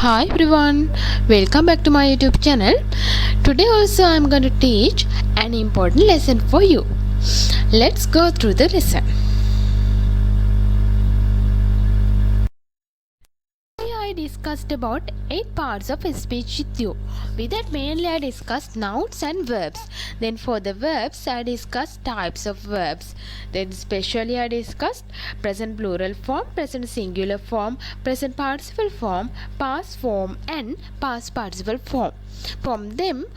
Hi everyone, welcome back to my YouTube channel. Today also I am going to teach an important lesson for you. Let's go through the lesson. I discussed about 8 parts of speech with you. With that mainly I discussed nouns and verbs. Then for the verbs I discussed types of verbs. Then specially I discussed present plural form, present singular form, present participle form, past form and past participle form. From them,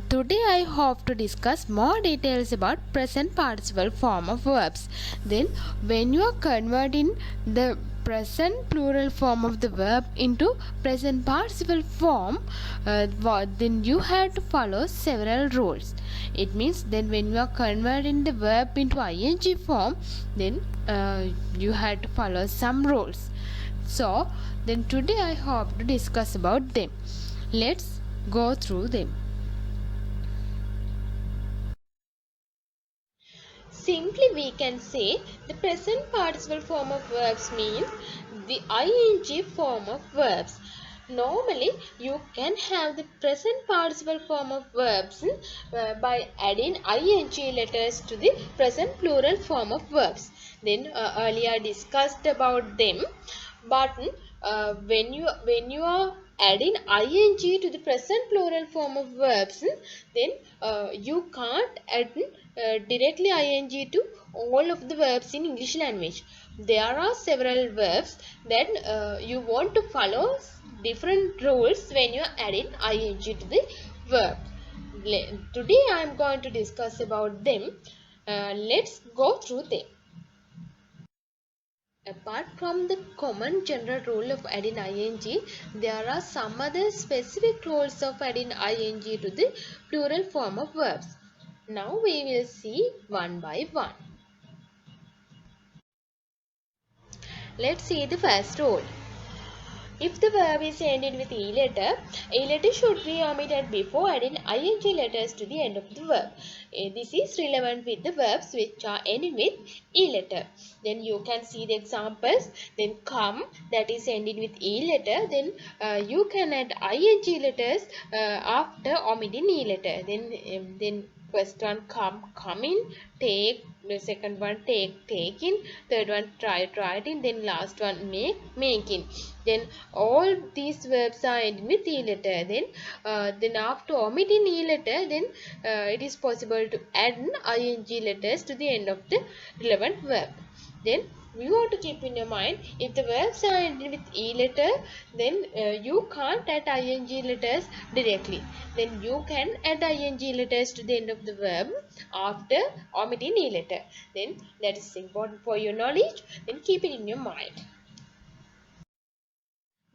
today I hope to discuss more details about present participle form of verbs. Then when you are converting the present plural form of the verb into present participle form, then you have to follow several rules. It means then when you are converting the verb into ing form, then you have to follow some rules. So then today I hope to discuss about them. Let's go through them. Simply we can say the present participle form of verbs means the ing form of verbs. Normally you can have the present participle form of verbs by adding ing letters to the present plural form of verbs. Then earlier discussed about them, but when you are adding ing to the present plural form of verbs, then you can't add directly ing to all of the verbs in English language. There are several verbs that you want to follow different rules when you are adding ing to the verb. Today I am going to discuss about them. Let's go through them. Apart from the common general rule of adding ing, there are some other specific rules of adding ing to the plural form of verbs. Now we will see one by one. Let's see the first rule. If the verb is ended with a letter should be omitted before adding ing letters to the end of the verb. This is relevant with the verbs which are ending with e letter. Then you can see the examples. Then come, that is ending with e letter. Then you can add ing letters after omitting e letter. Then first one come in, take, the second one take in, third one try in, then last one make in. Then all these verbs are ending with e letter. Then after omitting e letter, then it is possible to add ing letters to the end of the relevant verb. Then you want to keep in your mind, if the verbs are ending with e letter, then you can't add ing letters directly. Then you can add ing letters to the end of the verb after omitting e letter. Then that is important for your knowledge. Then keep it in your mind.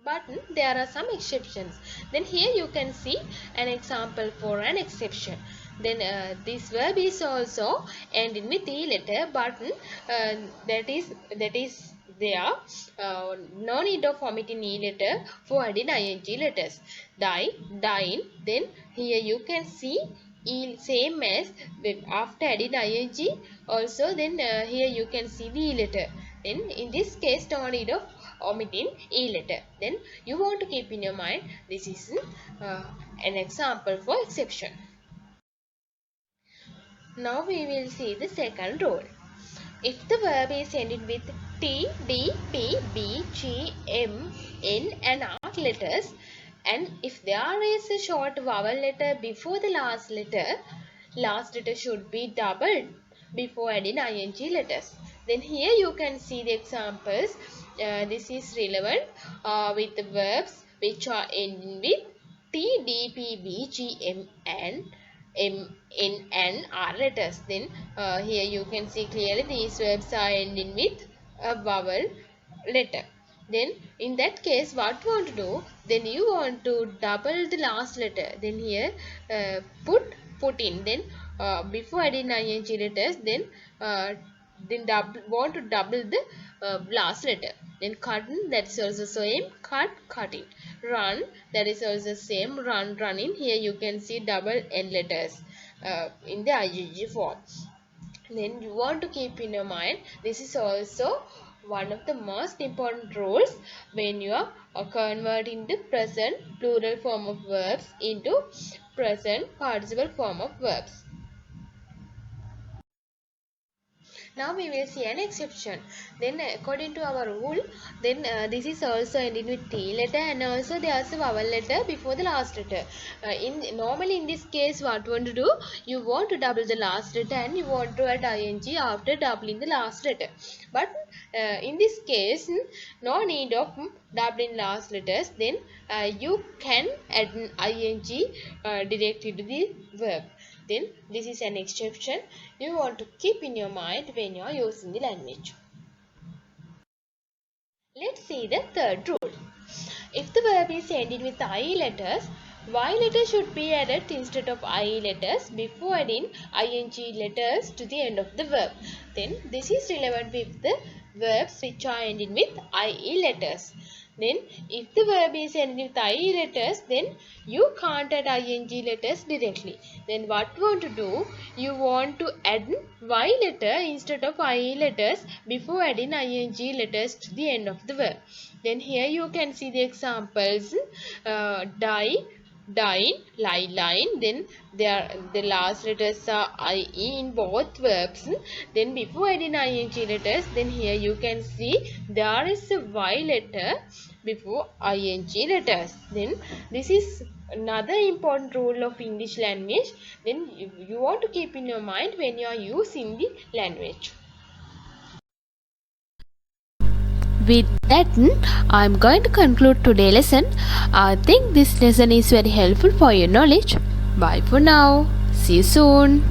But there are some exceptions. Then here you can see an example for an exception. Then this verb is also ending with e letter, but that is there no need of omitting e letter for adding ing letters. Dine. Then here you can see e same as after adding ing also. Then here you can see the e letter. Then in this case no need of omitting e letter. Then you want to keep in your mind, this is an example for exception. Now we will see the second rule. If the verb is ended with T, D, P, B, G, M, N and R letters, and if there is a short vowel letter before the last letter should be doubled before adding ing letters. Then here you can see the examples. This is relevant with the verbs which are ending with T, D, P, B, G, M and M, N and R letters. Then here you can see clearly these verbs are ending with a vowel letter. Then in that case what you want to do, then you want to double the last letter. Then here put in, then before adding ing letters, then want to double the last letter. Then cotton, that is also same, cutting. Run, that is also same, running. Here you can see double n letters in the ing form. Then you want to keep in your mind, this is also one of the most important rules when you are converting the present plural form of verbs into present participle form of verbs. Now we will see an exception. Then according to our rule, then this is also ending with T letter, and also there is a vowel letter before the last letter. Normally in this case, what you want to do? You want to double the last letter and you want to add ing after doubling the last letter. But in this case, no need of doubling last letters. Then you can add an ing directly to the verb. Then this is an exception you want to keep in your mind when you are using the language. Let's see the third rule. If the verb is ended with I letters, Y letter should be added instead of I letters before adding ing letters to the end of the verb. Then this is relevant with the verbs which are ending with IE letters. Then if the verb is ending with IE letters, then you can't add ing letters directly. Then what you want to do? You want to add Y letter instead of IE letters before adding ing letters to the end of the verb. Then here you can see the examples. Die, dine, lie, line. Then the last letters are IE in both verbs. Then before adding ing letters, then here you can see there is a Y letter before ing letters. Then this is another important rule of English language. Then you want to keep in your mind when you are using the language. With that, I'm going to conclude today's lesson. I think this lesson is very helpful for your knowledge. Bye for now. See you soon.